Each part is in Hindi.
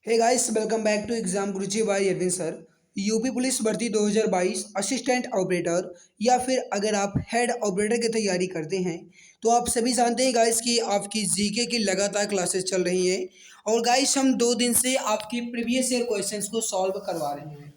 Hey guys, welcome back to exam Guruji by Arvind sir. UP police भर्ती 2022 असिस्टेंट ऑपरेटर या फिर अगर आप हेड ऑपरेटर की तैयारी करते हैं तो आप सभी जानते हैं गाइस कि आपकी जीके की लगातार क्लासेस चल रही हैं। और गाइस हम 2 दिन से आपकी प्रीवियस ईयर क्वेश्चंस को सॉल्व करवा रहे हैं।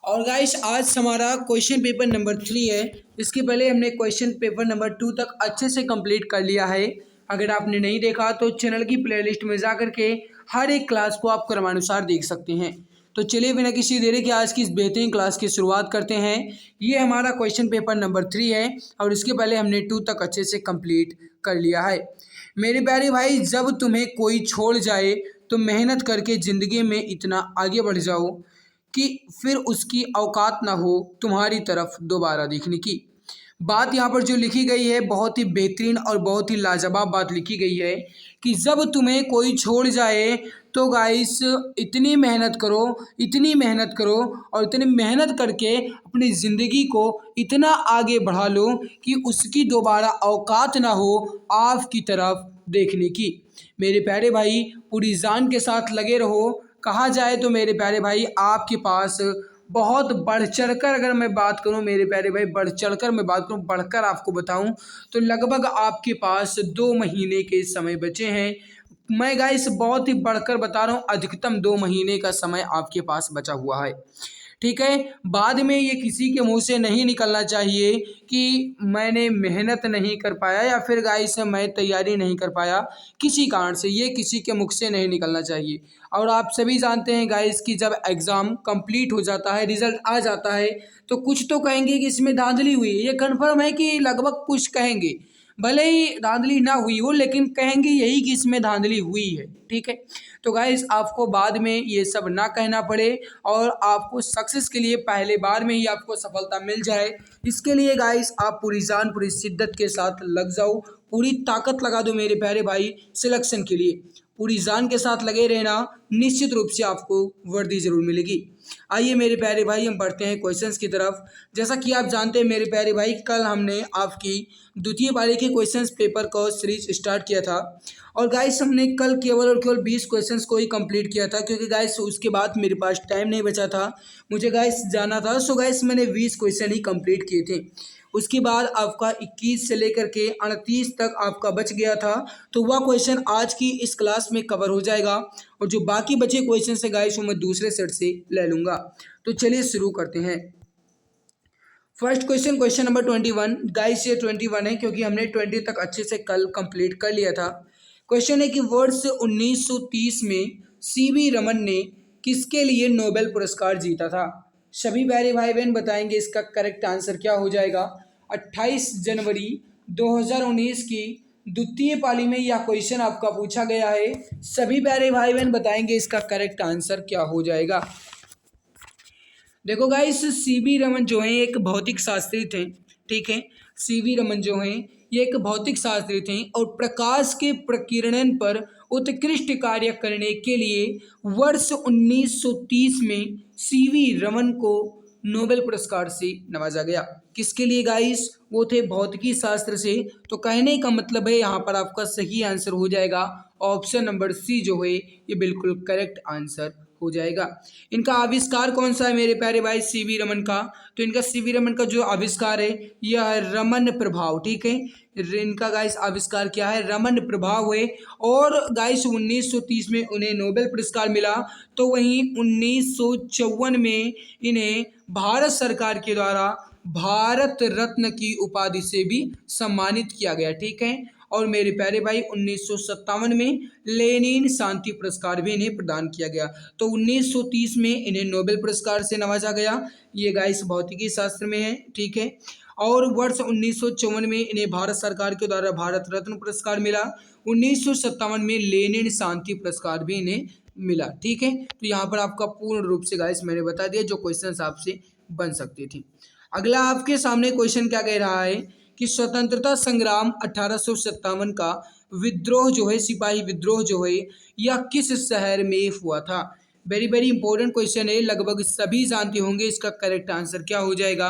और गाइस आज हमारा क्वेश्चन पेपर नंबर 3 है। इसके पहले हमने क्वेश्चन पेपर नंबर 2 तक अच्छे से कंप्लीट कर लिया है। अगर आपने नहीं देखा तो चैनल की प्लेलिस्ट में जा करके हर एक क्लास को आप क्रमानुसार देख सकते हैं। तो चलिए बिना किसी देरी के आज की इस बेहतरीन क्लास की शुरुआत करते हैं। ये हमारा क्वेश्चन पेपर नंबर 3 है और इसके पहले हमने 2 तक अच्छे से कंप्लीट कर लिया है। मेरे प्यारे भाई, जब तुम्हें कोई छोड़ जाए तो मेहनत करके ज़िंदगी में इतना आगे बढ़ जाओ कि फिर उसकी औकात ना हो तुम्हारी तरफ दोबारा देखने की। बात यहाँ पर जो लिखी गई है बहुत ही बेहतरीन और बहुत ही लाजवाब बात लिखी गई है कि जब तुम्हें कोई छोड़ जाए तो गाइस इतनी मेहनत करो और इतनी मेहनत करके अपनी ज़िंदगी को इतना आगे बढ़ा लो कि उसकी दोबारा औकात ना हो आपकी तरफ देखने की। मेरे प्यारे भाई, पूरी जान के साथ लगे रहो। कहा जाए तो मेरे प्यारे भाई आपके पास बहुत बढ़ चढ़कर, अगर मैं बात करूं मेरे प्यारे भाई, बढ़ चढ़कर मैं बात करूं, बढ़कर आपको बताऊं तो लगभग आपके पास 2 महीने के समय बचे हैं। मैं गाइस बहुत ही बढ़कर बता रहा हूं, अधिकतम 2 महीने का समय आपके पास बचा हुआ है। ठीक है। बाद में ये किसी के मुंह से नहीं निकलना चाहिए कि मैंने मेहनत नहीं कर पाया या फिर गाइस मैं तैयारी नहीं कर पाया किसी कारण से, ये किसी के मुख से नहीं निकलना चाहिए। और आप सभी जानते हैं गाइस कि जब एग्ज़ाम कंप्लीट हो जाता है, रिजल्ट आ जाता है, तो कुछ तो कहेंगे कि इसमें धांधली हुई है। ये कन्फर्म है कि लगभग कुछ कहेंगे, भले ही धांधली ना हुई हो लेकिन कहेंगे यही कि इसमें धांधली हुई है। ठीक है। तो गाइस आपको बाद में ये सब ना कहना पड़े और आपको सक्सेस के लिए पहले बार में ही आपको सफलता मिल जाए, इसके लिए गाइस आप पूरी जान पूरी शिद्दत के साथ लग जाओ, पूरी ताकत लगा दो मेरे प्यारे भाई। सिलेक्शन के लिए पूरी जान के साथ लगे रहना, निश्चित रूप से आपको वर्दी जरूर मिलेगी। आइए मेरे प्यारे भाई हम बढ़ते हैं क्वेश्चंस की तरफ। जैसा कि आप जानते हैं मेरे प्यारे भाई, कल हमने आपकी द्वितीय पारी के क्वेश्चंस पेपर को सीरीज स्टार्ट किया था और गाइस हमने कल केवल और केवल 20 क्वेश्चंस को ही कंप्लीट किया था, क्योंकि गाइस उसके बाद मेरे पास टाइम नहीं बचा था, मुझे गाइस जाना था। सो गाइस मैंने 20 क्वेश्चन ही कंप्लीट किए थे। उसके बाद आपका 21 से लेकर के 38 तक आपका बच गया था, तो वह क्वेश्चन आज की इस क्लास में कवर हो जाएगा और जो बाकी बचे क्वेश्चन है गाइस वो मैं दूसरे सेट से ले लूँगा। तो चलिए शुरू करते हैं। First question, question number 21। Guys ये 21 है क्योंकि हमने 20 तक अच्छे से कल कंप्लीट कर लिया था। क्वेश्चन है कि वर्ष 1930 में सीवी रमन ने किसके लिए नोबेल पुरस्कार जीता था? सभी प्यारे भाई बहन बताएंगे इसका करेक्ट आंसर क्या हो जाएगा। 28 जनवरी 2019 की द्वितीय पाली में यह क्वेश्चन आपका पूछा गया है। सभी प्यारे भाई बहन बताएंगे इसका करेक्ट आंसर क्या हो जाएगा। देखो गाइस, सीवी रमन जो है एक भौतिक शास्त्री थे। ठीक है। सीवी रमन जो हैं ये एक भौतिक शास्त्री थे और प्रकाश के प्रकीर्णन पर उत्कृष्ट कार्य करने के लिए वर्ष 1930 में सीवी रमन को नोबेल पुरस्कार से नवाजा गया। किसके लिए गाइस? वो थे भौतिकी शास्त्र से। तो कहने का मतलब है यहाँ पर आपका सही आंसर हो जाएगा ऑप्शन नंबर सी जो है ये बिल्कुल करेक्ट आंसर हो जाएगा। इनका आविष्कार कौन सा है मेरे प्यारे भाई? सीवी रमन का। तो इनका सीवी रमन का जो आविष्कार है यह है रमन प्रभाव। ठीक है। इनका गाइस आविष्कार क्या है? रमन प्रभाव है। और गाइस 1930 में उन्हें नोबेल पुरस्कार मिला, तो वहीं 1954 में इन्हें भारत सरकार के द्वारा भारत रत्न की उपाधि से भी सम्मानित किया गया। ठीक है। और मेरे प्यारे भाई 1957 में लेनिन शांति पुरस्कार भी इन्हें प्रदान किया गया। तो 1930 में इन्हें नोबेल पुरस्कार से नवाजा गया। ये गाइस भौतिकी शास्त्र में है। ठीक है। और वर्ष 1954 में इन्हें भारत सरकार के द्वारा भारत रत्न पुरस्कार मिला। 1957 में लेनिन शांति पुरस्कार भी इन्हें मिला। ठीक है। तो यहाँ पर आपका पूर्ण रूप से गाइस मैंने बता दिया जो क्वेश्चन आपसे बन सकती थी। अगला आपके सामने क्वेश्चन क्या कह रहा है कि स्वतंत्रता संग्राम 1857 का विद्रोह जो है, सिपाही विद्रोह जो है, यह किस शहर में हुआ था? वेरी वेरी इंपॉर्टेंट क्वेश्चन है, लगभग सभी जानते होंगे इसका करेक्ट आंसर क्या हो जाएगा।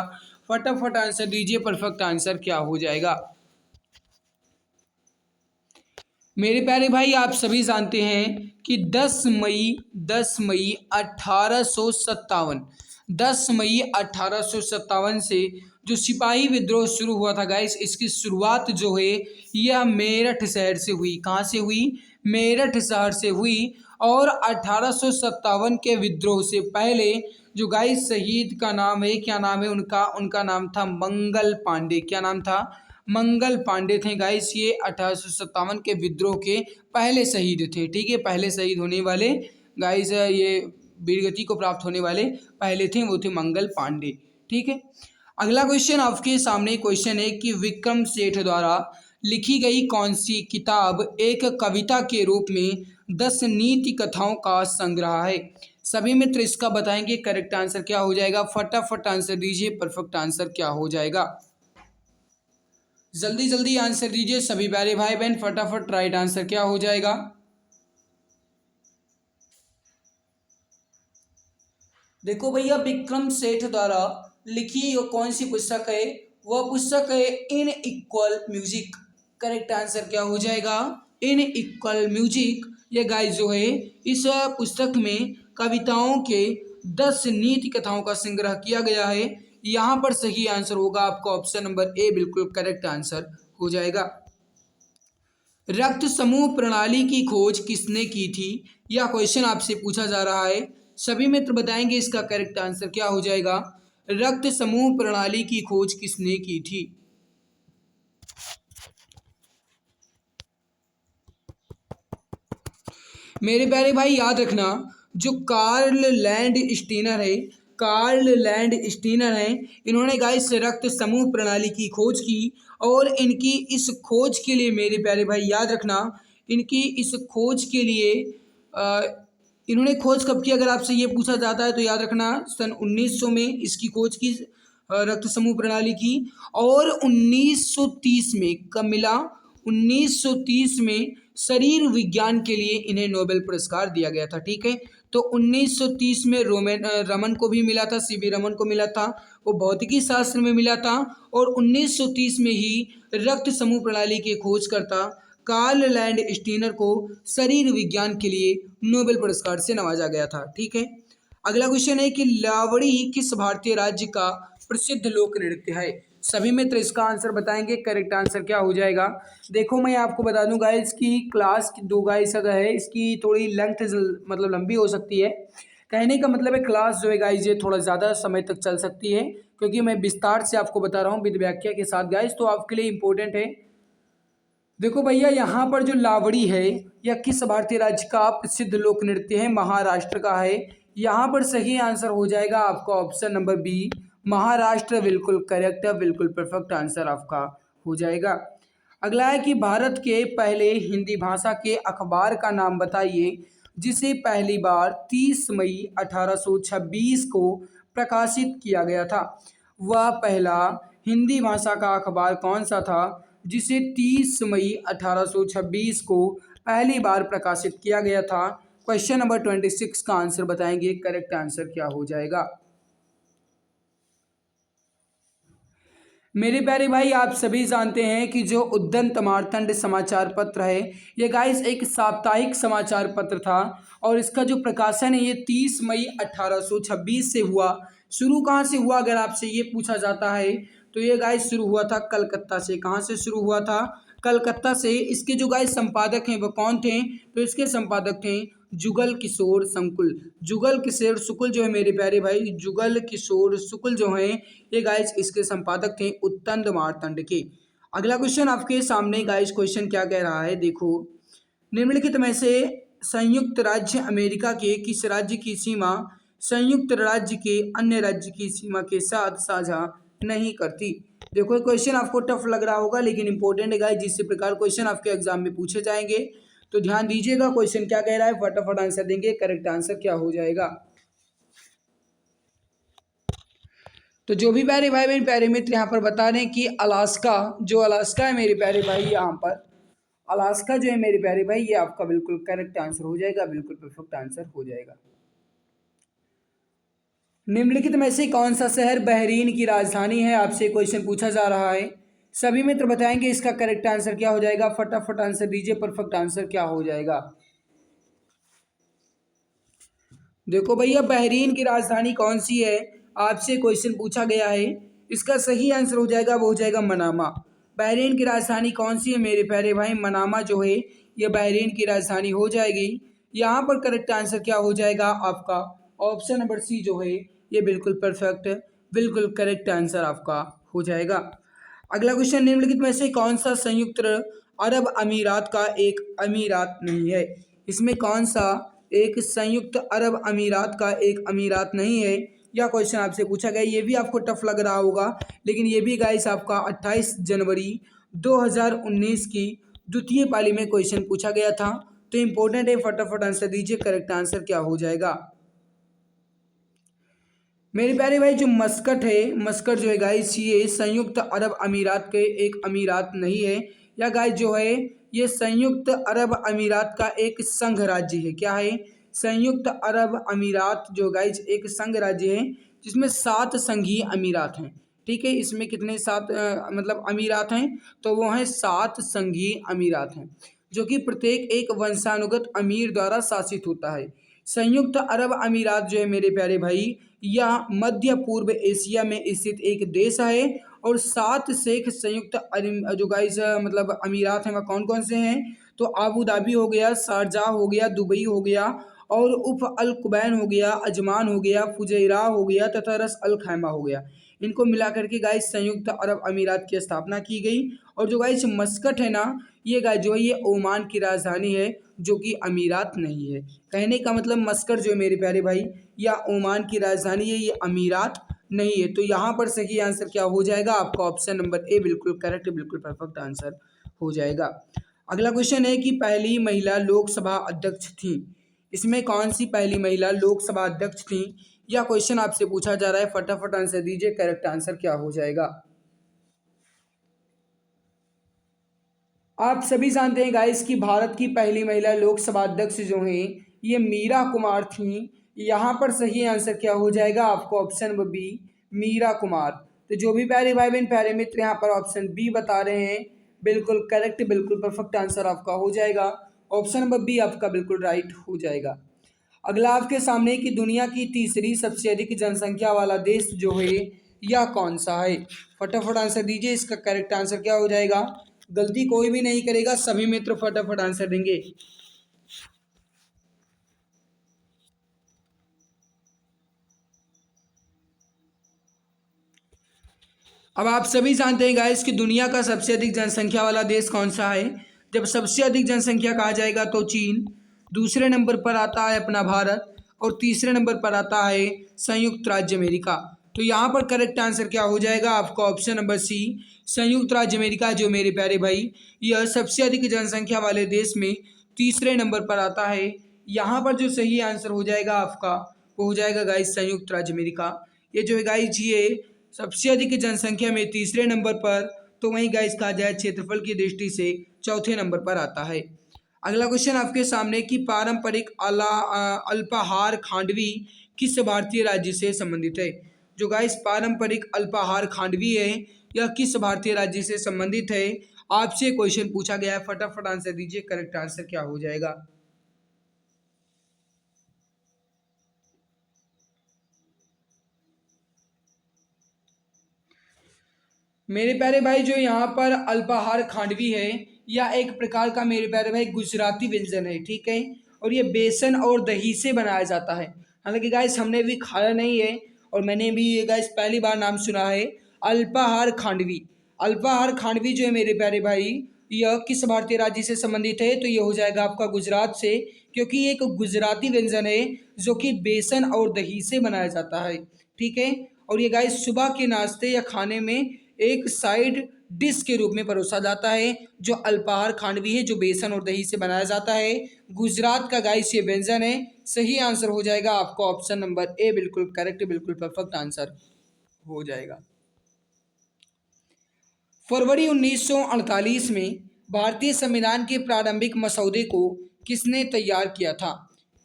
फटाफट आंसर दीजिए, परफेक्ट आंसर क्या हो जाएगा मेरे प्यारे भाई आप सभी जानते हैं कि 10 मई 1857, 10 मई 1857 से जो सिपाही विद्रोह शुरू हुआ था गाइस, इसकी शुरुआत जो है यह मेरठ शहर से हुई। कहाँ से हुई? मेरठ शहर से हुई। और 1857 के विद्रोह से पहले जो गाइस शहीद का नाम है, क्या नाम है उनका? उनका नाम था मंगल पांडे। क्या नाम था? मंगल पांडे थे गाइस। ये 1857 के विद्रोह के पहले शहीद थे। ठीक है, पहले शहीद होने वाले गाइस, ये वीरगति को प्राप्त होने वाले पहले थे, वो थे मंगल पांडे। ठीक है, अगला क्वेश्चन आपके सामने क्वेश्चन है कि विक्रम सेठ द्वारा लिखी गई कौन सी किताब एक कविता के रूप में 10 नीति कथाओं का संग्रह है? सभी मित्र इसका बताएंगे करेक्ट आंसर क्या हो जाएगा। फटाफट आंसर दीजिए, परफेक्ट आंसर क्या हो जाएगा। जल्दी जल्दी आंसर दीजिए सभी प्यारे भाई बहन, फटाफट राइट आंसर क्या हो जाएगा। देखो भैया, विक्रम सेठ द्वारा लिखी ये कौन सी पुस्तक है? वह पुस्तक है in equal music. Correct answer क्या हो जाएगा? In equal music. ये गाइस जो है इस पुस्तक में कविताओं के 10 नीति कथाओं का संग्रह किया गया है। यहाँ पर सही आंसर होगा आपका ऑप्शन नंबर ए, बिल्कुल करेक्ट आंसर हो जाएगा। रक्त समूह प्रणाली की खोज किसने की थी? यह क्वेश्चन आपसे पूछा जा रहा है। सभी मित्र बताएंगे इसका करेक्ट आंसर क्या हो जाएगा। रक्त समूह प्रणाली की खोज किसने की थी? मेरे प्यारे भाई याद रखना, जो कार्ल लैंड स्टीनर है, कार्ल लैंड स्टीनर हैं, इन्होंने गाइस रक्त समूह प्रणाली की खोज की। और इनकी इस खोज के लिए मेरे प्यारे भाई याद रखना, इनकी इस खोज के लिए अ, इन्होंने खोज कब की? अगर आपसे ये पूछा जाता है तो याद रखना सन 1900 में इसकी खोज की, रक्त समूह प्रणाली की। और 1930 में कब मिला? 1930 में शरीर विज्ञान के लिए इन्हें नोबेल पुरस्कार दिया गया था। ठीक है, तो 1930 में रमन को भी मिला था, सीवी रमन को मिला था, वो भौतिकी शास्त्र में मिला था। और 1930 में ही रक्त समूह प्रणाली के खोजकर्ता कार्ल लैंड स्टीनर को शरीर विज्ञान के लिए नोबेल पुरस्कार से नवाजा गया था। ठीक है, अगला क्वेश्चन है कि लावड़ी किस भारतीय राज्य का प्रसिद्ध लोक नृत्य है? सभी मित्र इसका आंसर बताएंगे, करेक्ट आंसर क्या हो जाएगा। देखो मैं आपको बता दूं गाइस की क्लास दो गाइस अगर है इसकी थोड़ी लेंथ मतलब लंबी हो सकती है। कहने का मतलब है क्लास जो है गाइस ये थोड़ा ज़्यादा समय तक चल सकती है, क्योंकि मैं विस्तार से आपको बता रहा हूँ विद व्याख्या के साथ गाइस, तो आपके लिए इंपॉर्टेंट है। देखो भैया, यहाँ पर जो लावड़ी है यह किस भारतीय राज्य का प्रसिद्ध लोक नृत्य है? महाराष्ट्र का है। यहाँ पर सही आंसर हो जाएगा आपका ऑप्शन नंबर बी, महाराष्ट्र। बिल्कुल करेक्ट है, बिल्कुल परफेक्ट आंसर आपका हो जाएगा। अगला है कि भारत के पहले हिंदी भाषा के अखबार का नाम बताइए जिसे पहली बार 30 मई 1826 को प्रकाशित किया गया था। वह पहला हिंदी भाषा का अखबार कौन सा था जिसे 30 मई 1826 को पहली बार प्रकाशित किया गया था? क्वेश्चन नंबर 26 का आंसर बताएंगे, करेक्ट आंसर क्या हो जाएगा। मेरे प्यारे भाई आप सभी जानते हैं कि जो उद्यंत मार्तंड समाचार पत्र है ये गाइस एक साप्ताहिक समाचार पत्र था। और इसका जो प्रकाशन है ये 30 मई 1826 से हुआ। शुरू कहाँ से हुआ अगर आपसे ये पूछा जाता है तो ये गाइस शुरू हुआ था कलकत्ता से। कहाँ से शुरू हुआ था? कलकत्ता से। इसके जो गाइस संपादक हैं वो कौन थे? तो इसके संपादक थे जुगल किशोर शुक्ल। जुगल किशोर शुक्ल जो है मेरे प्यारे भाई, जुगल किशोर शुक्ल जो हैं ये गाइस इसके संपादक थे उत्तंद मार्तंड के। अगला क्वेश्चन आपके सामने गाइस क्वेश्चन क्या कह रहा है देखो, निम्नलिखित में से संयुक्त राज्य अमेरिका के किस राज्य की सीमा संयुक्त राज्य के अन्य राज्य की सीमा के साथ साझा नहीं करती? देखो क्वेश्चन आपको टफ लग रहा होगा लेकिन इंपॉर्टेंट है गाइस, जिस प्रकार क्वेश्चन आपके एग्जाम में पूछे जाएंगे तो ध्यान दीजिएगा। क्वेश्चन क्या कह रहा है, फटाफट आंसर देंगे, करेक्ट आंसर क्या हो जाएगा। तो जो भी प्यारे भाई बहन प्यारे मित्र यहाँ पर बता रहे हैं कि अलास्का, जो अलास्का है मेरे प्यारे भाई, यहाँ पर अलास्का जो है मेरे प्यारे भाई ये आपका बिल्कुल करेक्ट आंसर हो जाएगा, बिल्कुल परफेक्ट आंसर हो जाएगा। निम्नलिखित में से कौन सा शहर बहरीन की राजधानी है? आपसे क्वेश्चन पूछा जा रहा है। सभी मित्र बताएंगे इसका करेक्ट आंसर क्या हो जाएगा। फटाफट आंसर दीजिए, परफेक्ट आंसर क्या हो जाएगा। देखो भैया, बहरीन की राजधानी कौन सी है, आपसे क्वेश्चन पूछा गया है। इसका सही आंसर हो जाएगा, वो हो जाएगा मनामा। बहरीन की राजधानी कौन सी है मेरे प्यारे भाई, मनामा जो है ये बहरीन की राजधानी हो जाएगी। यहाँ पर करेक्ट आंसर क्या हो जाएगा आपका, ऑप्शन नंबर सी जो है ये बिल्कुल परफेक्ट, बिल्कुल करेक्ट आंसर आपका हो जाएगा। अगला क्वेश्चन, निम्नलिखित में से कौन सा संयुक्त अरब अमीरात का एक अमीरात नहीं है। इसमें कौन सा एक संयुक्त अरब अमीरात का एक अमीरात नहीं है। यह क्वेश्चन आपसे पूछा गया, ये भी आपको टफ लग रहा होगा, लेकिन ये भी गाइस आपका 28 जनवरी 2019 की द्वितीय पाली में क्वेश्चन पूछा गया था। तो इंपॉर्टेंट है, फटाफट आंसर दीजिए, करेक्ट आंसर क्या हो जाएगा। मेरे प्यारे भाई, जो मस्कट है, मस्कट जो है गाइस ये संयुक्त अरब अमीरात के एक अमीरात नहीं है। या गाइस जो है ये संयुक्त अरब अमीरात का एक संघ राज्य है। क्या है, संयुक्त अरब अमीरात जो गाइस एक संघ राज्य है जिसमें 7 संघीय अमीरात हैं। ठीक है, इसमें कितने 7 मतलब अमीरात हैं, तो वो हैं 7 संघीय अमीरात हैं, जो कि प्रत्येक एक वंशानुगत अमीर द्वारा शासित होता है। संयुक्त अरब अमीरात जो है मेरे प्यारे भाई, यह मध्य पूर्व एशिया में स्थित एक देश है। और 7 शेख संयुक्त जो गाइस मतलब अमीरात हैं वह कौन कौन से हैं, तो अबू धाबी हो गया, शारजाह हो गया, दुबई हो गया, और उफ अल कुबैन हो गया, अजमान हो गया, फुजैरा हो गया तथा रस अल खैमा हो गया। इनको मिला करके गाइस संयुक्त अरब अमीरात की स्थापना की गई। और जो गाइस मस्कट है ना, ये गाइस जो है ये ओमान की राजधानी है, जो कि अमीरात नहीं है। कहने का मतलब मस्कट जो है मेरे प्यारे भाई या ओमान की राजधानी है, ये अमीरात नहीं है। तो यहाँ पर सही आंसर क्या हो जाएगा आपका, ऑप्शन नंबर ए बिल्कुल करेक्ट, बिल्कुल परफेक्ट आंसर हो जाएगा। अगला क्वेश्चन है कि पहली महिला लोकसभा अध्यक्ष थी। इसमें कौन सी पहली महिला लोकसभा अध्यक्ष थी, यह क्वेश्चन आपसे पूछा जा रहा है। फटाफट आंसर दीजिए, करेक्ट आंसर क्या हो जाएगा। आप सभी जानते हैं गाइस कि भारत की पहली महिला लोकसभा अध्यक्ष जो हैं ये मीरा कुमार थी। यहाँ पर सही आंसर क्या हो जाएगा आपको, option number B, Meira Kumar. तो जो भी प्यारे भाई बहन प्यारे मित्र यहाँ पर ऑप्शन बी बता रहे हैं, बिल्कुल करेक्ट, बिल्कुल परफेक्ट आंसर आपका हो जाएगा। ऑप्शन नंबर बी आपका बिल्कुल राइट हो जाएगा। अगला आपके सामने कि दुनिया की तीसरी सबसे अधिक जनसंख्या वाला देश जो है यह कौन सा है। फटाफट आंसर दीजिए, इसका करेक्ट आंसर क्या हो जाएगा। गलती कोई भी नहीं करेगा, सभी मित्र फटाफट आंसर देंगे। अब आप सभी जानते हैं गाइस कि दुनिया का सबसे अधिक जनसंख्या वाला देश कौन सा है। जब सबसे अधिक जनसंख्या कहा जाएगा तो चीन, दूसरे नंबर पर आता है अपना भारत, और तीसरे नंबर पर आता है संयुक्त राज्य अमेरिका। तो यहाँ पर करेक्ट आंसर क्या हो जाएगा आपका, ऑप्शन नंबर सी, संयुक्त राज्य अमेरिका जो मेरे प्यारे भाई यह सबसे अधिक जनसंख्या वाले देश में तीसरे नंबर पर आता है। यहाँ पर जो सही आंसर हो जाएगा आपका वो हो जाएगा गाइस संयुक्त राज्य अमेरिका। ये जो है गाइस ये सबसे अधिक जनसंख्या में तीसरे नंबर पर, तो वहीं गाइस कहा जाए क्षेत्रफल की दृष्टि से चौथे नंबर पर आता है। अगला क्वेश्चन आपके सामने कि पारंपरिक अल्पाहार खांडवी किस भारतीय राज्य से संबंधित है। जो गाइस पारंपरिक अल्पाहार खांडवी है यह किस भारतीय राज्य से संबंधित है, आपसे क्वेश्चन पूछा गया है। फटाफट आंसर दीजिए, करेक्ट आंसर क्या हो जाएगा। मेरे प्यारे भाई जो यहाँ पर अल्पाहार खांडवी है यह एक प्रकार का मेरे प्यारे भाई गुजराती व्यंजन है। ठीक है, और ये बेसन और दही से बनाया जाता है। हालांकि गाइस हमने भी खाया नहीं है, और मैंने भी ये गाइस पहली बार नाम सुना है अल्पाहार खांडवी। अल्पाहार खांडवी जो है मेरे प्यारे भाई यह किस भारतीय राज्य से संबंधित है, तो ये हो जाएगा आपका गुजरात से, क्योंकि ये एक गुजराती व्यंजन है जो कि बेसन और दही से बनाया जाता है। ठीक है, और ये गाइस सुबह के नाश्ते या खाने में एक साइड डिश के रूप में परोसा जाता है। जो अल्पाहार खांडवी है जो बेसन और दही से बनाया जाता है, गुजरात का गाइस ये व्यंजन है। सही आंसर हो जाएगा आपका ऑप्शन नंबर ए, बिल्कुल करेक्ट, बिल्कुल परफेक्ट आंसर हो जाएगा। फरवरी 1948 में भारतीय संविधान के प्रारंभिक मसौदे को किसने तैयार किया था।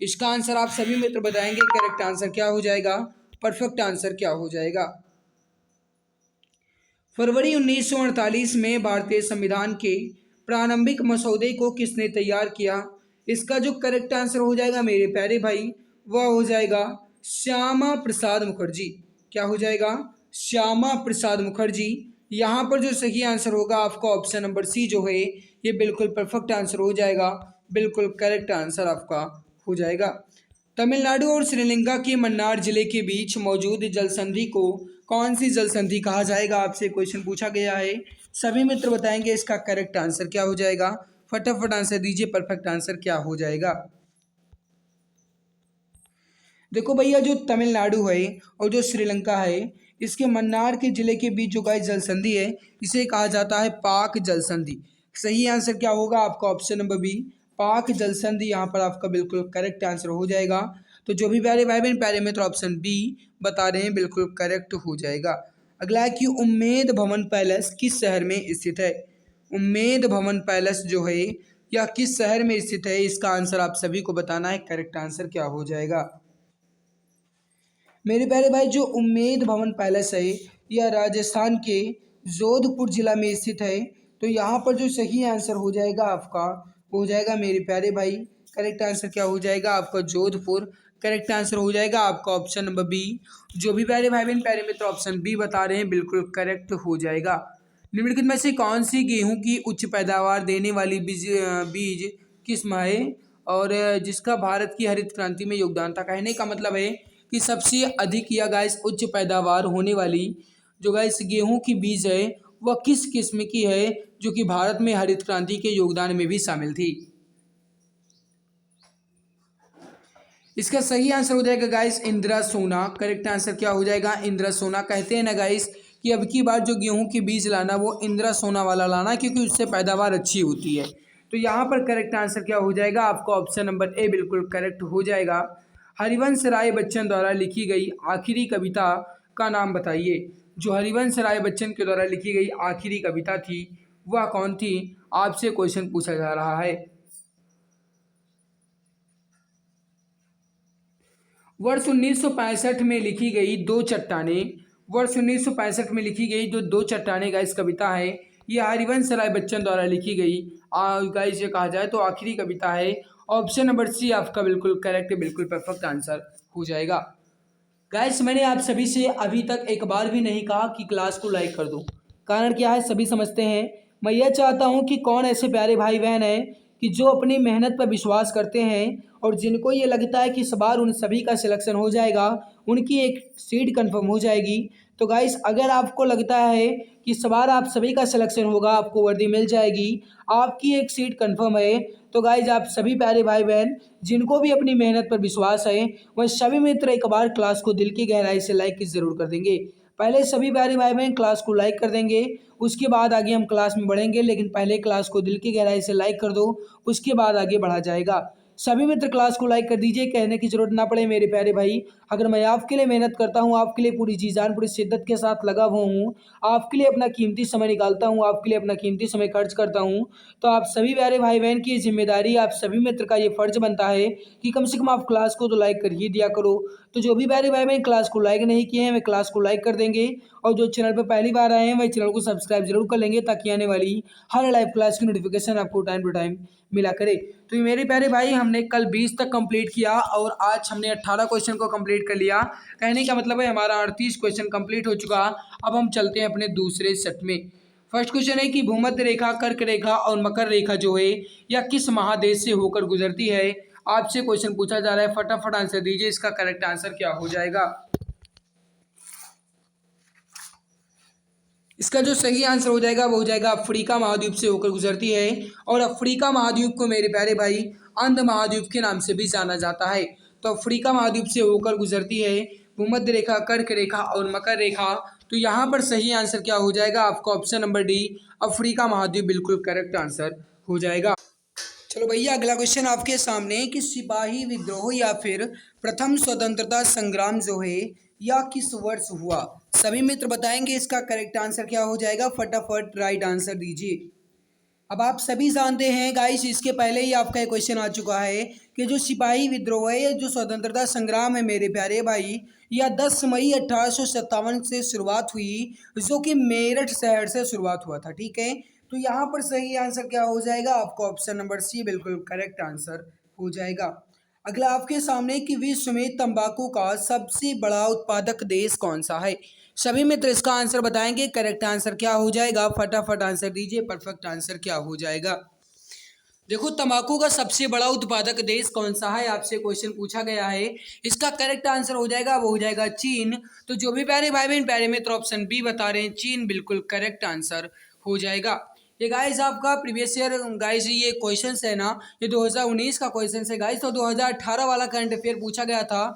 इसका आंसर आप सभी मित्र बताएंगे, करेक्ट आंसर क्या हो जाएगा, परफेक्ट आंसर क्या हो जाएगा। फरवरी 1948 में भारतीय संविधान के प्रारंभिक मसौदे को किसने तैयार किया? इसका जो करेक्ट आंसर हो जाएगा मेरे प्यारे भाई, वह हो जाएगा श्यामा प्रसाद मुखर्जी। क्या हो जाएगा? श्यामा प्रसाद मुखर्जी। यहाँ पर जो सही आंसर होगा आपका ऑप्शन नंबर सी जो है ये बिल्कुल परफेक्ट आंसर हो जाएगा, बिल्कुल करेक्ट आंसर आपका हो जाएगा। तमिलनाडु और श्रीलंका के मन्नार जिले के बीच मौजूद जल संधि को कौन सी जल संधि कहा जाएगा? आपसे क्वेश्चन पूछा गया है। सभी मित्र बताएंगे इसका करेक्ट आंसर क्या हो जाएगा। फटाफट आंसर दीजिए, परफेक्ट आंसर क्या हो जाएगा। देखो भैया, जो तमिलनाडु है और जो श्रीलंका है, इसके मन्नार के जिले के बीच जो गाइस जल संधि है, इसे कहा जाता है पाक जल संधि। सही आंसर क्या होगा आपका? ऑप्शन नंबर बी, पाक जल संधि यहाँ पर आपका बिल्कुल करेक्ट आंसर हो जाएगा। तो जो भी प्यारे भाई बहन प्यारे मित्र ऑप्शन बी बता रहे हैं बिल्कुल करेक्ट हो जाएगा। अगला है कि उम्मेद भवन पैलेस किस शहर में स्थित है? उम्मेद भवन पैलेस जो है यह किस शहर में स्थित है? इसका आंसर आप सभी को बताना है। करेक्ट आंसर क्या हो जाएगा मेरे प्यारे भाई? जो उम्मेद भवन पैलेस है यह राजस्थान के जोधपुर जिला में स्थित है। तो यहाँ पर जो सही आंसर हो जाएगा आपका हो जाएगा मेरे प्यारे भाई, करेक्ट आंसर क्या हो जाएगा आपका? जोधपुर। करेक्ट आंसर हो जाएगा आपका ऑप्शन नंबर बी। जो भी प्यारे भाई बहन प्यारे मित्र ऑप्शन बी बता रहे हैं बिल्कुल करेक्ट हो जाएगा। निम्नलिखित में से कौन सी गेहूं की उच्च पैदावार देने वाली बीज किस्म है और जिसका भारत की हरित क्रांति में योगदान था? कहने का मतलब है कि सबसे अधिक या गाइस उच्च पैदावार होने वाली जो गाइस गेहूं की बीज है वह किस किस्म की है जो कि भारत में हरित क्रांति के योगदान में भी शामिल थी? इसका सही आंसर हो जाएगा गाइस इंदिरा सोना। करेक्ट आंसर क्या हो जाएगा? इंदिरा सोना। कहते हैं ना गाइस कि अब की बार जो गेहूं के बीज लाना वो इंदिरा सोना वाला लाना, क्योंकि उससे पैदावार अच्छी होती है। तो यहाँ पर करेक्ट आंसर क्या हो जाएगा आपका? ऑप्शन नंबर ए बिल्कुल करेक्ट हो जाएगा। हरिवंश राय बच्चन द्वारा लिखी गई आखिरी कविता का नाम बताइए। जो हरिवंश राय बच्चन के द्वारा लिखी गई आखिरी कविता थी वह कौन थी? आपसे क्वेश्चन पूछा जा रहा है। वर्ष 1965 में लिखी गई दो चट्टानें, वर्ष 1965 में लिखी गई जो दो चट्टानें गाइस कविता है ये हरिवंश राय बच्चन द्वारा लिखी गई गाइस ये कहा जाए तो आखिरी कविता है। ऑप्शन नंबर सी आपका बिल्कुल करेक्ट, बिल्कुल परफेक्ट आंसर हो जाएगा। गाइस मैंने आप सभी से अभी तक एक बार भी नहीं कहा कि क्लास को लाइक कर दो। कारण क्या है सभी समझते हैं। मैं यह चाहता हूं कि कौन ऐसे प्यारे भाई बहन हैं कि जो अपनी मेहनत पर विश्वास करते हैं और जिनको ये लगता है कि इस बार उन सभी का सिलेक्शन हो जाएगा, उनकी एक सीट कंफर्म हो जाएगी। तो गाइस अगर आपको लगता है कि इस बार आप सभी का सिलेक्शन होगा, आपको वर्दी मिल जाएगी, आपकी एक सीट कंफर्म है, तो गाइज आप सभी प्यारे भाई बहन जिनको भी अपनी मेहनत पर विश्वास है वह सभी मित्र एक बार क्लास को दिल की गहराई से लाइक ज़रूर कर देंगे। पहले सभी प्यारे भाई बहन क्लास को लाइक कर देंगे, उसके बाद आगे हम क्लास में बढ़ेंगे, लेकिन पहले क्लास को दिल की गहराई से लाइक कर दो, उसके बाद आगे बढ़ा जाएगा। सभी मित्र क्लास को लाइक कर दीजिए, कहने की जरूरत ना पड़े मेरे प्यारे भाई। अगर मैं आपके लिए मेहनत करता हूँ, आपके लिए पूरी जी जान पूरी शिद्दत के साथ लगा हुआ हूँ, आपके लिए अपना कीमती समय निकालता हूँ, आपके लिए अपना कीमती समय खर्च करता हूँ, तो आप सभी प्यारे भाई बहन की जिम्मेदारी, आप सभी मित्र का ये फर्ज बनता है कि कम से कम आप क्लास को तो लाइक कर ही दिया करो। तो जो भी प्यारे भाई बहन क्लास को लाइक नहीं किए हैं वे क्लास को लाइक कर देंगे, और जो चैनल पर पहली बार आए हैं वह चैनल को सब्सक्राइब जरूर कर लेंगे ताकि आने वाली हर लाइव क्लास की नोटिफिकेशन आपको टाइम टू टाइम मिला करे। तो मेरे प्यारे भाई हमने कल 20 तक कंप्लीट किया और आज हमने 18 क्वेश्चन को कंप्लीट कर लिया। कहने का मतलब है हमारा 38 क्वेश्चन कंप्लीट हो चुका। अब हम चलते हैं अपने दूसरे सेट में। फर्स्ट क्वेश्चन है कि भूमध्य रेखा, कर्क रेखा और मकर रेखा जो है यह किस महादेश से होकर गुजरती है? आपसे क्वेश्चन पूछा जा रहा है, फटाफट आंसर दीजिए, इसका करेक्ट आंसर क्या हो जाएगा? इसका जो सही आंसर हो जाएगा वो हो जाएगा अफ्रीका महाद्वीप से होकर गुजरती है। और अफ्रीका महाद्वीप को मेरे प्यारे भाई अंध महाद्वीप के नाम से भी जाना जाता है। तो अफ्रीका महाद्वीप से होकर गुजरती है भूमध्य रेखा, कर्क रेखा और मकर रेखा। तो यहाँ पर सही आंसर क्या हो जाएगा आपका? ऑप्शन नंबर डी, अफ्रीका महाद्वीप बिल्कुल करेक्ट आंसर हो जाएगा। चलो भैया अगला क्वेश्चन आपके सामने कि सिपाही विद्रोह या फिर प्रथम स्वतंत्रता संग्राम जो है या किस वर्ष हुआ? सभी मित्र बताएंगे इसका करेक्ट आंसर क्या हो जाएगा। फटाफट राइट आंसर दीजिए। अब आप सभी जानते हैं गाइस, इसके पहले ही आपका एक क्वेश्चन आ चुका है कि जो सिपाही विद्रोह है, जो स्वतंत्रता संग्राम है मेरे प्यारे भाई, या 10 मई 1857 से शुरुआत हुई, जो कि मेरठ शहर से शुरुआत हुआ था। ठीक है, तो यहाँ पर सही आंसर क्या हो जाएगा? आपका ऑप्शन नंबर सी बिल्कुल करेक्ट आंसर हो जाएगा। अगला आपके सामने कि विश्व में तंबाकू का सबसे बड़ा उत्पादक देश कौन सा है? सभी मित्र इसका आंसर बताएंगे। करेक्ट आंसर क्या हो जाएगा? फटाफट आंसर दीजिए। परफेक्ट आंसर क्या हो जाएगा? देखो, तंबाकू का सबसे बड़ा उत्पादक देश कौन सा है, आपसे क्वेश्चन पूछा गया है। इसका करेक्ट आंसर हो जाएगा, वो हो जाएगा चीन। तो जो भी प्यारे भाई बहन प्यारे मित्र ऑप्शन बी बता रहे हैं, चीन बिल्कुल करेक्ट आंसर हो जाएगा। ये गाइस आपका प्रीवियस ईयर गाइस ये क्वेश्चन है ना, ये 2019 का क्वेश्चन है गाइस। तो 2018 वाला करंट अफेयर पूछा गया था।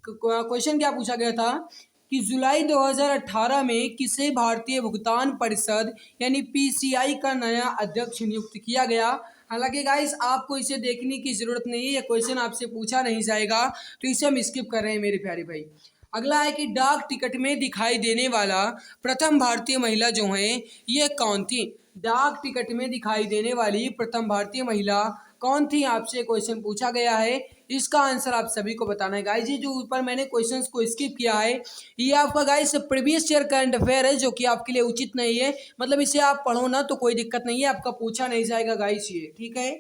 क्वेश्चन क्या पूछा गया था कि जुलाई 2018 में किसे भारतीय भुगतान परिषद यानी पीसीआई का नया अध्यक्ष नियुक्त किया गया। हालांकि गाइस आपको इसे देखने की जरूरत नहीं है, ये क्वेश्चन आपसे पूछा नहीं जाएगा, तो इसे हम स्किप कर रहे हैं मेरे प्यारे भाई। अगला है कि डाक टिकट में दिखाई देने वाला प्रथम भारतीय महिला जो है ये कौन थी? डाक टिकट में दिखाई देने वाली प्रथम भारतीय महिला कौन थी, आपसे क्वेश्चन पूछा गया है। इसका आंसर आप सभी को बताना है गाइस। ये जो ऊपर मैंने क्वेश्चंस को स्किप किया है, ये आपका guys previous year current affair है, जो कि आपके लिए उचित नहीं है। मतलब इसे आप पढ़ो ना तो कोई दिक्कत नहीं है, आपका पूछा नहीं जाएगा गाइस ये। ठीक है,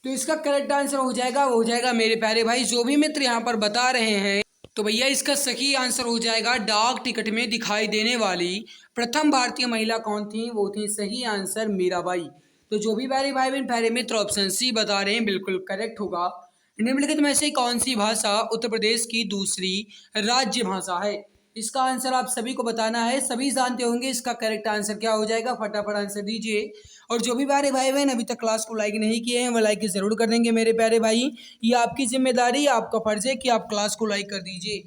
तो इसका करेक्ट आंसर हो जाएगा, वो हो जाएगा मेरे प्यारे भाई जो भी मित्र यहाँ पर बता रहे हैं। तो भैया इसका सही आंसर हो जाएगा, डाक टिकट में दिखाई देने वाली प्रथम भारतीय महिला कौन थी? वो थी सही आंसर मीराबाई। तो जो भी प्यारे भाई बहन प्यारे मित्र ऑप्शन सी बता रहे हैं बिल्कुल करेक्ट होगा। निम्नलिखित में से कौन सी भाषा उत्तर प्रदेश की दूसरी राज्य भाषा है? इसका आंसर आप सभी को बताना है, सभी जानते होंगे। इसका करेक्ट आंसर क्या हो जाएगा? फटाफट आंसर दीजिए। और जो भी प्यारे भाई बहन अभी तक क्लास को लाइक नहीं किए हैं, वो लाइक जरूर कर देंगे मेरे प्यारे भाई। ये आपकी जिम्मेदारी, आपका फर्ज है कि आप क्लास को लाइक कर दीजिए।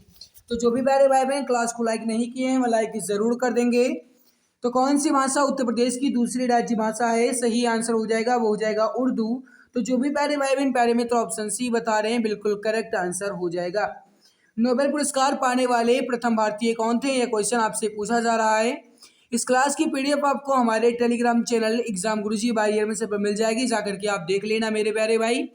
तो जो भी प्यारे भाई बहन क्लास को लाइक नहीं किए हैं, वो लाइक जरूर कर देंगे। तो कौन सी भाषा उत्तर प्रदेश की दूसरी राज्य भाषा है? सही आंसर हो जाएगा, वो हो जाएगा उर्दू। तो जो भी प्यारे भाई बहन प्यारे मित्र ऑप्शन सी बता रहे हैं बिल्कुल करेक्ट आंसर हो जाएगा। नोबेल पुरस्कार पाने वाले प्रथम भारतीय कौन थे? यह क्वेश्चन आपसे पूछा जा रहा है। इस क्लास की पीडीएफ आपको हमारे Telegram channel exam Guruji by year में से मिल जाएगी, जाकर के आप देख लेना मेरे प्यारे भाई।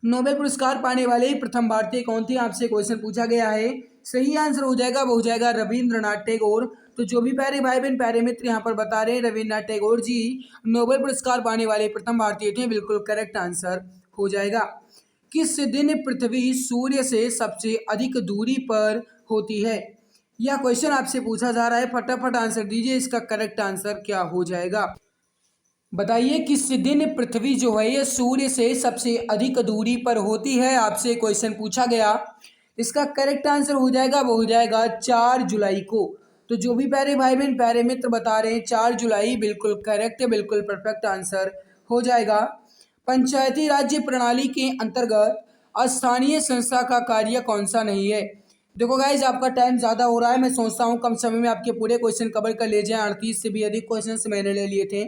नोबेल पुरस्कार पाने वाले प्रथम भारतीय कौन थे, आपसे क्वेश्चन पूछा गया है। सही आंसर हो जाएगा, वो हो जाएगा रविंद्रनाथ टैगोर। तो जो भी प्यारे भाई बहन प्यारे मित्र यहाँ पर बता रहे हैं रविंद्रनाथ टैगोर जी नोबेल पुरस्कार पाने वाले प्रथम भारतीय थे, बिल्कुल करेक्ट आंसर हो जाएगा। किस दिन पृथ्वी सूर्य से सबसे अधिक दूरी पर होती है? यह क्वेश्चन आपसे पूछा जा रहा है, फटाफट आंसर दीजिए। इसका करेक्ट आंसर क्या हो जाएगा? बताइए किस दिन पृथ्वी जो है ये सूर्य से सबसे अधिक दूरी पर होती है, आपसे क्वेश्चन पूछा गया। इसका करेक्ट आंसर हो जाएगा, वो हो जाएगा 4 जुलाई को। तो जो भी प्यारे भाई बहन प्यारे मित्र बता रहे हैं 4 जुलाई, बिल्कुल करेक्ट है, बिल्कुल परफेक्ट आंसर हो जाएगा। पंचायती राज्य प्रणाली के अंतर्गत स्थानीय संस्था का कार्य कौन सा नहीं है? देखो गाइज आपका टाइम ज़्यादा हो रहा है, मैं सोचता हूँ कम समय में आपके पूरे क्वेश्चन कवर कर ले जाएं। 38 से भी अधिक क्वेश्चन मैंने ले लिए थे।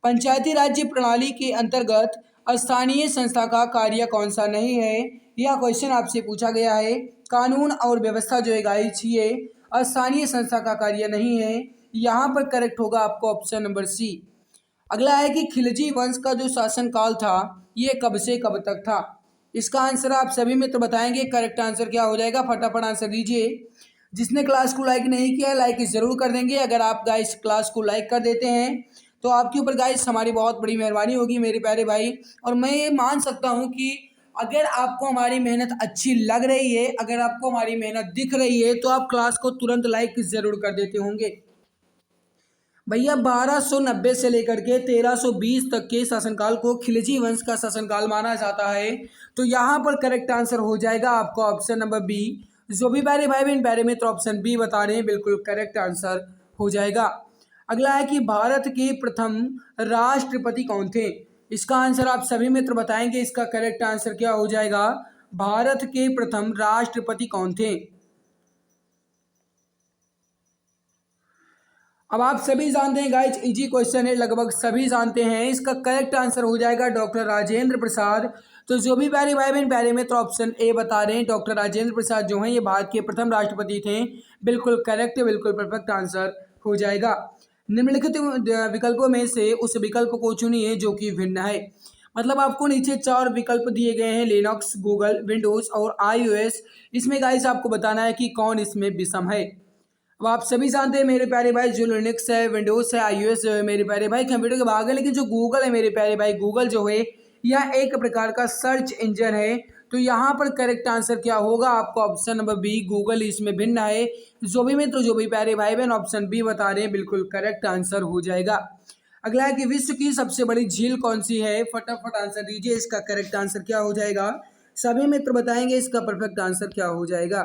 पंचायती राज्य प्रणाली के अंतर्गत स्थानीय संस्था का कार्य कौन सा नहीं है? यह क्वेश्चन आपसे पूछा गया है। कानून और व्यवस्था जो है गाइज ये स्थानीय संस्था का कार्य नहीं है। यहाँ पर करेक्ट होगा आपको ऑप्शन नंबर सी। अगला है कि खिलजी वंश का जो शासनकाल था ये कब से कब तक था? इसका आंसर आप सभी मित्र बताएंगे। करेक्ट आंसर क्या हो जाएगा? फटाफट आंसर दीजिए। जिसने क्लास को लाइक नहीं किया है लाइक ज़रूर कर देंगे। अगर आप गाइस क्लास को लाइक कर देते हैं तो आपके ऊपर गाइस हमारी बहुत बड़ी मेहरबानी होगी मेरे प्यारे भाई। और मैं ये मान सकता हूँ कि अगर आपको हमारी मेहनत अच्छी लग रही है, अगर आपको हमारी मेहनत दिख रही है, तो आप क्लास को तुरंत लाइक ज़रूर कर देते होंगे। भैया 1290 से लेकर के 1320 तक के शासनकाल को खिलजी वंश का शासनकाल माना जाता है। तो यहाँ पर करेक्ट आंसर हो जाएगा आपका ऑप्शन नंबर बी। जो भी प्यारे भाई बहन प्यारे मित्र ऑप्शन बी बता रहे हैं बिल्कुल करेक्ट आंसर हो जाएगा। अगला है कि भारत के प्रथम राष्ट्रपति कौन थे? इसका आंसर आप सभी मित्र बताएंगे। इसका करेक्ट आंसर क्या हो जाएगा? भारत के प्रथम राष्ट्रपति कौन थे? अब आप सभी जानते हैं गाइज, इजी क्वेश्चन है, लगभग सभी जानते हैं। इसका करेक्ट आंसर हो जाएगा डॉक्टर राजेंद्र प्रसाद। तो जो भी प्यारे भाई बहन प्यारे में तो ऑप्शन ए बता रहे हैं, डॉक्टर राजेंद्र प्रसाद जो हैं ये भारत के प्रथम राष्ट्रपति थे। बिल्कुल करेक्ट है, बिल्कुल परफेक्ट आंसर हो जाएगा। निम्नलिखित विकल्पों में से उस विकल्प को चुनिए जो कि भिन्न है। मतलब आपको नीचे 4 विकल्प दिए गए हैं, लिनक्स, गूगल, विंडोज़ और आईओएस। इसमें गाइस आपको बताना है कि कौन इसमें विषम है। अब आप सभी जानते हैं मेरे प्यारे भाई, जो लिनक्स है, विंडोज़ है, आईओएस जो है मेरे प्यारे भाई कंप्यूटर के भाग है, लेकिन जो गूगल है मेरे प्यारे भाई, गूगल जो है यह एक प्रकार का सर्च इंजन है। तो यहाँ पर करेक्ट आंसर क्या होगा? आपका ऑप्शन नंबर बी, गूगल इसमें भिन्न है। जो भी मित्र, जो भी प्यारे भाई बहन ऑप्शन बी बता रहे हैं, बिल्कुल करेक्ट आंसर हो जाएगा। अगला है कि विश्व की सबसे बड़ी झील कौन सी है? फटाफट आंसर दीजिए, इसका करेक्ट आंसर क्या हो जाएगा? सभी मित्र बताएंगे इसका परफेक्ट आंसर क्या हो जाएगा।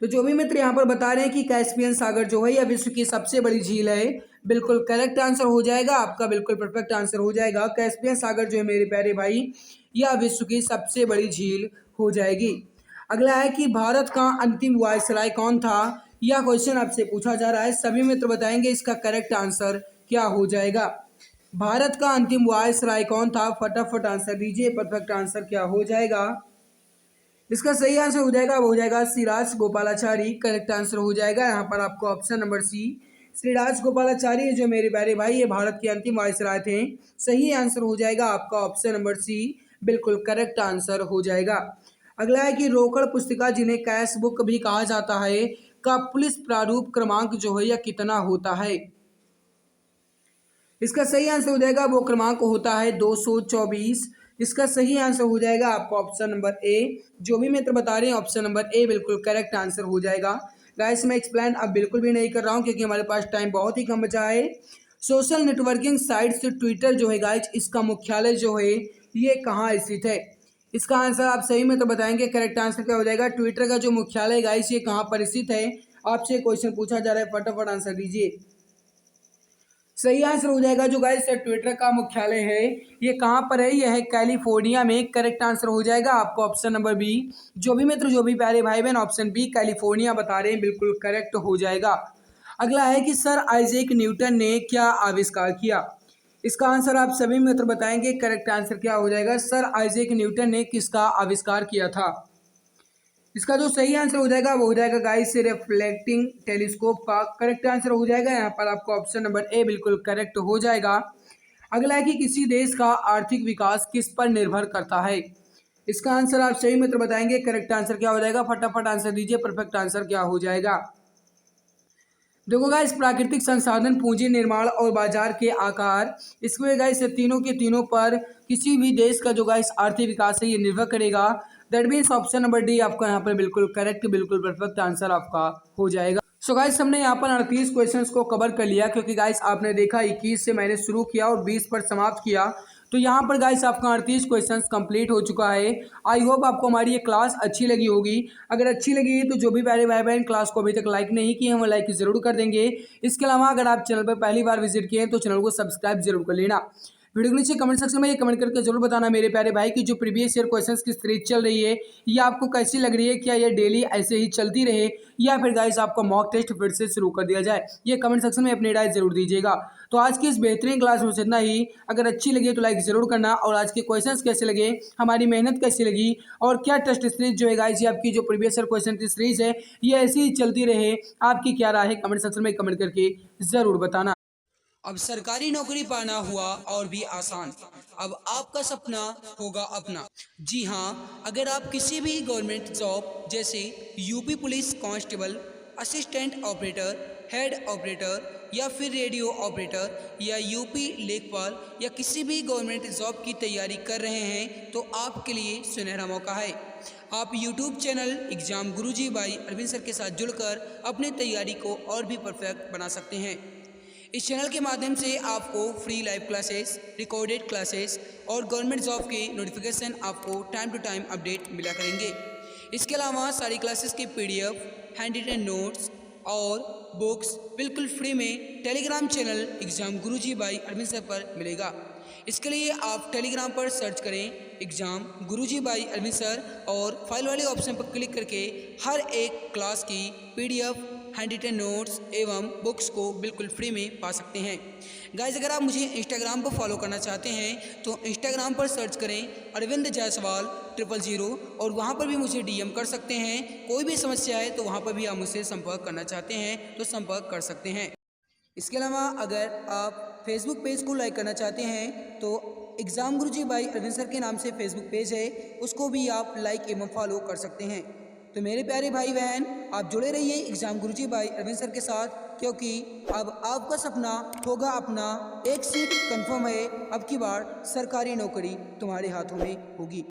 तो जो भी मित्र यहाँ पर बता रहे हैं कि कैस्पियन सागर जो है यह विश्व की सबसे बड़ी झील है, बिल्कुल करेक्ट आंसर हो जाएगा आपका, बिल्कुल परफेक्ट आंसर हो जाएगा। कैस्पियन सागर जो है मेरे प्यारे भाई यह विश्व की सबसे बड़ी झील हो जाएगी। अगला है कि भारत का अंतिम वायसराय कौन था? यह क्वेश्चन आपसे पूछा जा रहा है, सभी मित्र बताएंगे इसका करेक्ट आंसर क्या हो जाएगा। भारत का अंतिम वायसराय कौन था? फटाफट आंसर दीजिए, परफेक्ट आंसर क्या हो जाएगा। इसका सही आंसर हो जाएगा, वो हो जाएगा श्रीराज गोपालाचारी, करेक्ट आंसर हो जाएगा यहाँ पर आपको option number C, Shriraj Gopalachari जो मेरे प्यारे भाई ये भारत के अंतिम वायसराय थे। सही आंसर हो जाएगा आपका ऑप्शन नंबर सी, बिल्कुल करेक्ट आंसर हो जाएगा। अगला है कि रोकड़ पुस्तिका जिन्हें कैश बुक भी कहा जाता है का पुलिस प्रारूप क्रमांक जो है यह कितना होता है? इसका सही आंसर हो जाएगा, वो क्रमांक होता है 224। इसका सही आंसर हो जाएगा आपका ऑप्शन नंबर ए। जो भी मित्र बता रहे हैं ऑप्शन नंबर ए बिल्कुल करेक्ट आंसर हो जाएगा। गाइस मैं एक्सप्लेन अब बिल्कुल भी नहीं कर रहा हूं क्योंकि हमारे पास टाइम बहुत ही कम बचा है। सोशल नेटवर्किंग साइट से ट्विटर जो है गाइस, इसका मुख्यालय जो है ये कहाँ स्थित है? इसका आंसर आप सही में तो बताएंगे, करेक्ट आंसर क्या हो जाएगा? ट्विटर का जो मुख्यालय गाइस ये कहाँ पर स्थित है? आपसे क्वेश्चन पूछा जा रहा है, फटाफट आंसर दीजिए। सही आंसर हो जाएगा जो गाइस ट्विटर का मुख्यालय है ये कहाँ पर है? यह है कैलिफोर्निया में, करेक्ट आंसर हो जाएगा आपको ऑप्शन नंबर बी। जो भी मित्र, जो भी प्यारे भाई बहन ऑप्शन बी कैलिफोर्निया बता रहे हैं, बिल्कुल करेक्ट हो जाएगा। अगला है कि सर आइजैक न्यूटन ने क्या आविष्कार किया? इसका आंसर आप सभी मित्र बताएंगे, करेक्ट आंसर क्या हो जाएगा? सर आइजैक न्यूटन ने किसका आविष्कार किया था? इसका जो सही आंसर हो जाएगा वो हो जाएगा गाइस रिफ्लेक्टिंग टेलीस्कोप का, करेक्ट आंसर हो जाएगा यहाँ पर आपको ऑप्शन नंबर ए बिल्कुल करेक्ट हो जाएगा। अगला है कि किसी देश का आर्थिक विकास किस पर निर्भर करता है? इसका आंसर आप सही मित्र बताएंगे, करेक्ट आंसर क्या हो जाएगा? फटाफट आंसर दीजिए, परफेक्ट आंसर क्या हो जाएगा। देखो गाइस प्राकृतिक संसाधन, पूंजी, निर्माण और बाजार के आकार, इसमें गाइस तीनों के तीनों पर किसी भी देश का जो गाइस आर्थिक विकास है ये निर्भर करेगा। That means option number D आपका यहाँ पर बिल्कुल करेक्ट, बिल्कुल परफेक्ट आंसर आपका हो जाएगा। सो गाइस हमने यहाँ पर 38 क्वेश्चंस को कवर कर लिया क्योंकि गाइस आपने देखा 21 से मैंने शुरू किया और 20 पर समाप्त किया। तो यहाँ पर गाइस आपका 38 क्वेश्चंस कंप्लीट हो चुका है। आई होप आपको हमारी ये क्लास अच्छी लगी होगी। अगर अच्छी लगी तो जो भी प्यारे भाई बहन क्लास को अभी तक लाइक नहीं किए हैं वो लाइक जरूर कर देंगे। इसके अलावा अगर आप चैनल पर पहली बार विजिट किए हैं तो चैनल को सब्सक्राइब जरूर कर लेना। वीडियो के नीचे कमेंट सेक्शन में ये कमेंट करके जरूर बताना मेरे प्यारे भाई की जो प्रीवियस ईयर क्वेश्चंस की सीरीज चल रही है ये आपको कैसी लग रही है, क्या ये डेली ऐसे ही चलती रहे या फिर गाइस आपको मॉक टेस्ट फिर से शुरू कर दिया जाए? ये कमेंट सेक्शन में अपनी राय जरूर दीजिएगा। तो आज की इस बेहतरीन क्लास में इतना ही। अगर अच्छी लगी तो लाइक जरूर करना, और आज के क्वेश्चंस कैसे लगे, हमारी मेहनत कैसी लगी और क्या टेस्ट सीरीज जो है गाइस ये आपकी जो प्रीवियस ईयर क्वेश्चन की सीरीज है ये ऐसी ही चलती रहे, आपकी क्या राय है कमेंट सेक्शन में कमेंट करके जरूर बताना। अब सरकारी नौकरी पाना हुआ और भी आसान, अब आपका सपना होगा अपना। जी हाँ, अगर आप किसी भी गवर्नमेंट जॉब जैसे UP police constable, assistant operator, head operator या फिर रेडियो ऑपरेटर या यूपी लेखपाल या किसी भी गवर्नमेंट जॉब की तैयारी कर रहे हैं तो आपके लिए सुनहरा मौका है। आप YouTube channel exam Guruji by Arvind sir के साथ जुड़कर अपनी तैयारी को और भी परफेक्ट बना सकते हैं। इस चैनल के माध्यम से आपको free live classes, recorded classes और गवर्नमेंट जॉब के नोटिफिकेशन आपको टाइम टू टाइम अपडेट मिला करेंगे। इसके अलावा सारी क्लासेस की पीडीएफ, हैंड रिटन नोट्स और बुक्स बिल्कुल फ्री में Telegram channel exam Guruji by Arvind sir पर मिलेगा। इसके लिए आप टेलीग्राम पर सर्च करें exam Guruji by Arvind sir और फाइल वाले ऑप्शन पर क्लिक करके हर एक क्लास की पीडीएफ, हैंड रिटन नोट्स एवं बुक्स को बिल्कुल फ्री में पा सकते हैं। गाइस अगर आप मुझे इंस्टाग्राम पर फॉलो करना चाहते हैं तो इंस्टाग्राम पर सर्च करें अरविंद जायसवाल 000 और वहाँ पर भी मुझे डीएम कर सकते हैं। कोई भी समस्या है तो वहाँ पर भी आप मुझसे संपर्क करना चाहते हैं तो संपर्क कर सकते हैं। इसके अलावा अगर आप फेसबुक पेज को लाइक करना चाहते हैं तो exam Guruji by Arvind sir के नाम से फेसबुक पेज है, उसको भी आप लाइक एवं फॉलो कर सकते हैं। तो मेरे प्यारे भाई बहन, आप जुड़े रहिए exam Guruji by Arvind sir के साथ, क्योंकि अब आपका सपना होगा अपना, एक सीट कंफर्म है, अब की बार सरकारी नौकरी तुम्हारे हाथों में होगी।